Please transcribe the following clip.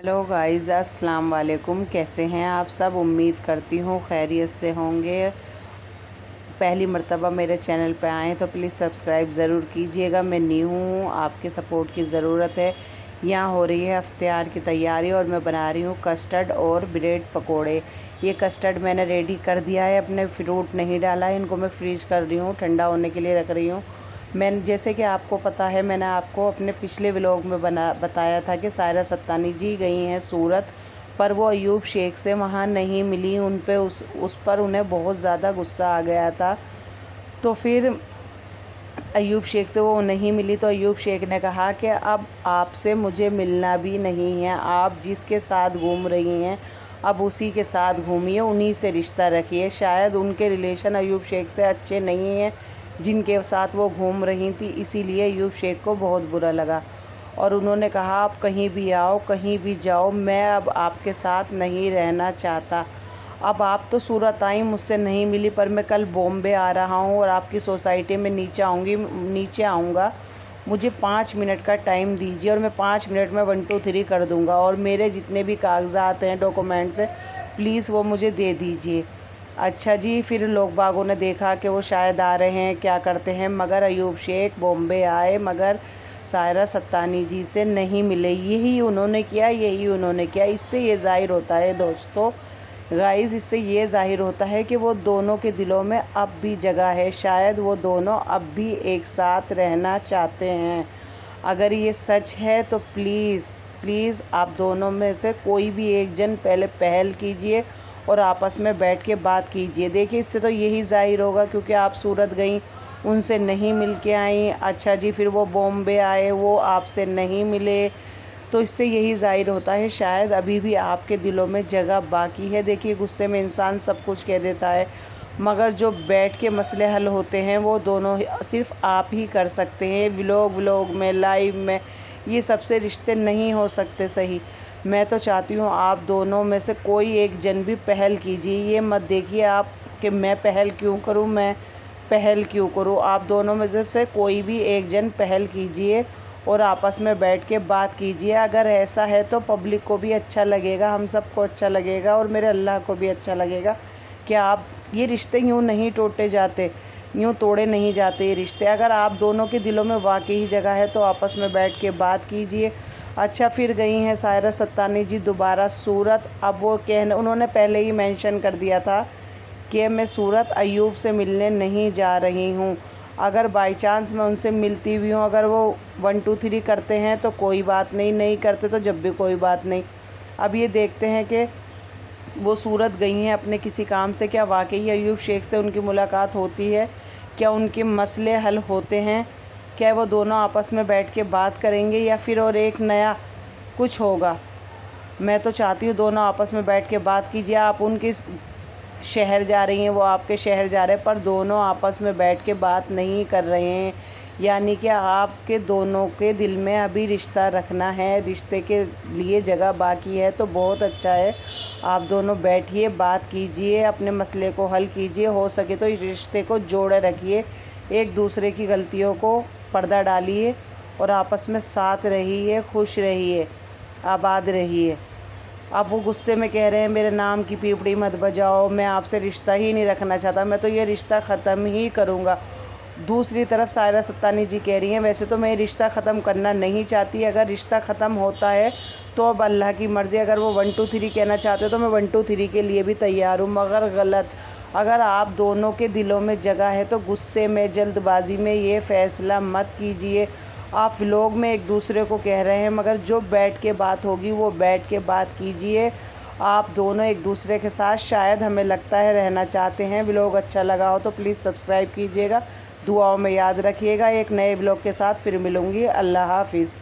Hello guys, अस्सलाम वालेकुम। कैसे हैं आप सब? उम्मीद करती हूँ खैरियत से होंगे। पहली मर्तबा मेरे चैनल पे आएँ तो प्लीज़ सब्सक्राइब ज़रूर कीजिएगा। मैं न्यू हूँ, आपके सपोर्ट की ज़रूरत है। यहाँ हो रही है इफ्तियार की तैयारी और मैं बना रही हूँ कस्टर्ड और ब्रेड पकोड़े। ये कस्टर्ड मैंने रेडी कर दिया है, अपने फ्रूट नहीं डाला है, इनको मैं फ्रीज कर रही हूँ, ठंडा होने के लिए रख रही हूँ। जैसे कि आपको पता है, मैंने आपको अपने पिछले व्लॉग में बताया था कि सायरा सत्तानी जी गई हैं सूरत, पर वो अयूब शेख से वहाँ नहीं मिली। उन पे उस पर उन्हें बहुत ज़्यादा गुस्सा आ गया था। तो फिर अयूब शेख से वो नहीं मिली तो अयूब शेख ने कहा कि अब आपसे मुझे मिलना भी नहीं है, आप जिसके साथ घूम रही हैं अब उसी के साथ घूमिए, उन्हीं से रिश्ता रखिए। शायद उनके रिलेशन अयूब शेख से अच्छे नहीं हैं जिनके साथ वो घूम रही थी, इसीलिए अयूब शेख को बहुत बुरा लगा और उन्होंने कहा आप कहीं भी आओ, कहीं भी जाओ, मैं अब आपके साथ नहीं रहना चाहता। अब आप तो सूरत आई, मुझसे नहीं मिली, पर मैं कल बॉम्बे आ रहा हूँ और आपकी सोसाइटी में नीचे आऊँगा। मुझे 5 मिनट का टाइम दीजिए और मैं 5 मिनट में 1 2 3 कर दूँगा और मेरे जितने भी कागजात हैं, डॉक्यूमेंट्स हैं, प्लीज़ वो मुझे दे दीजिए। अच्छा जी, फिर लोग बागों ने देखा कि वो शायद आ रहे हैं, क्या करते हैं, मगर अयूब शेख बॉम्बे आए मगर सायरा सत्तानी जी से नहीं मिले। यही उन्होंने किया। इससे ये ज़ाहिर होता है दोस्तों, गाइस, इससे ये ज़ाहिर होता है कि वो दोनों के दिलों में अब भी जगह है। शायद वो दोनों अब भी एक साथ रहना चाहते हैं। अगर ये सच है तो प्लीज़ आप दोनों में से कोई भी एक जन पहले पहल कीजिए और आपस में बैठ के बात कीजिए। देखिए, इससे तो यही ज़ाहिर होगा, क्योंकि आप सूरत गई, उनसे नहीं मिल के आई। अच्छा जी, फिर वो बॉम्बे आए, वो आपसे नहीं मिले, तो इससे यही ज़ाहिर होता है शायद अभी भी आपके दिलों में जगह बाकी है। देखिए, गुस्से में इंसान सब कुछ कह देता है, मगर जो बैठ के मसले हल होते हैं वो दोनों सिर्फ आप ही कर सकते हैं। व्लॉग में, लाइव में ये सबसे रिश्ते नहीं हो सकते सही। मैं तो चाहती हूँ आप दोनों में से कोई एक जन भी पहल कीजिए। ये मत देखिए आप कि मैं पहल क्यों करूँ। आप दोनों में से कोई भी एक जन पहल कीजिए और आपस में बैठ के बात कीजिए। अगर ऐसा है तो पब्लिक को भी अच्छा लगेगा, हम सबको अच्छा लगेगा और मेरे अल्लाह को भी अच्छा लगेगा कि आप ये रिश्ते यूँ नहीं तोड़े नहीं जाते ये रिश्ते। अगर आप दोनों के दिलों में वाकई जगह है तो आपस में बैठ के बात कीजिए। अच्छा, फिर गई हैं सायरा सत्तानी जी दोबारा सूरत। अब वो उन्होंने पहले ही मेंशन कर दिया था कि मैं सूरत अयूब से मिलने नहीं जा रही हूँ। अगर बाय चांस मैं उनसे मिलती भी हूँ, अगर वो 1 2 3 करते हैं तो कोई बात नहीं, नहीं करते तो जब भी कोई बात नहीं। अब ये देखते हैं कि वो सूरत गई हैं अपने किसी काम से, क्या वाकई अयूब शेख से उनकी मुलाकात होती है, क्या उनके मसले हल होते हैं, क्या वो दोनों आपस में बैठ के बात करेंगे या फिर और एक नया कुछ होगा। मैं तो चाहती हूँ दोनों आपस में बैठ के बात कीजिए। आप उनके शहर जा रही हैं, वो आपके शहर जा रहे हैं, पर दोनों आपस में बैठ के बात नहीं कर रहे हैं। यानी कि आपके दोनों के दिल में अभी रिश्ता रखना है, रिश्ते के लिए जगह बाकी है, तो बहुत अच्छा है। आप दोनों बैठिए, बात कीजिए, अपने मसले को हल कीजिए। हो सके तो इस रिश्ते को जोड़े रखिए, एक दूसरे की गलतियों को पर्दा डालिए और आपस में साथ रहिए, खुश रहिए, आबाद रहिए। अब वो गुस्से में कह रहे हैं मेरे नाम की पीपड़ी मत बजाओ, मैं आपसे रिश्ता ही नहीं रखना चाहता, मैं तो ये रिश्ता ख़त्म ही करूँगा। दूसरी तरफ सायरा सत्तानी जी कह रही हैं वैसे तो मैं रिश्ता ख़त्म करना नहीं चाहती, अगर रिश्ता ख़त्म होता है तो अब अल्लाह की मर्ज़ी। अगर वो 1 2 3 कहना चाहते हो तो मैं 1 2 3 के लिए भी तैयार हूँ, मगर गलत। अगर आप दोनों के दिलों में जगह है तो गुस्से में, जल्दबाजी में ये फ़ैसला मत कीजिए। आप व्लॉग में एक दूसरे को कह रहे हैं, मगर जो बैठ के बात होगी वो बैठ के बात कीजिए। आप दोनों एक दूसरे के साथ शायद हमें लगता है रहना चाहते हैं। व्लॉग अच्छा लगा हो तो प्लीज़ सब्सक्राइब कीजिएगा, दुआओं में याद रखिएगा। एक नए व्लॉग के साथ फिर मिलूँगी। अल्लाह हाफ़िज़।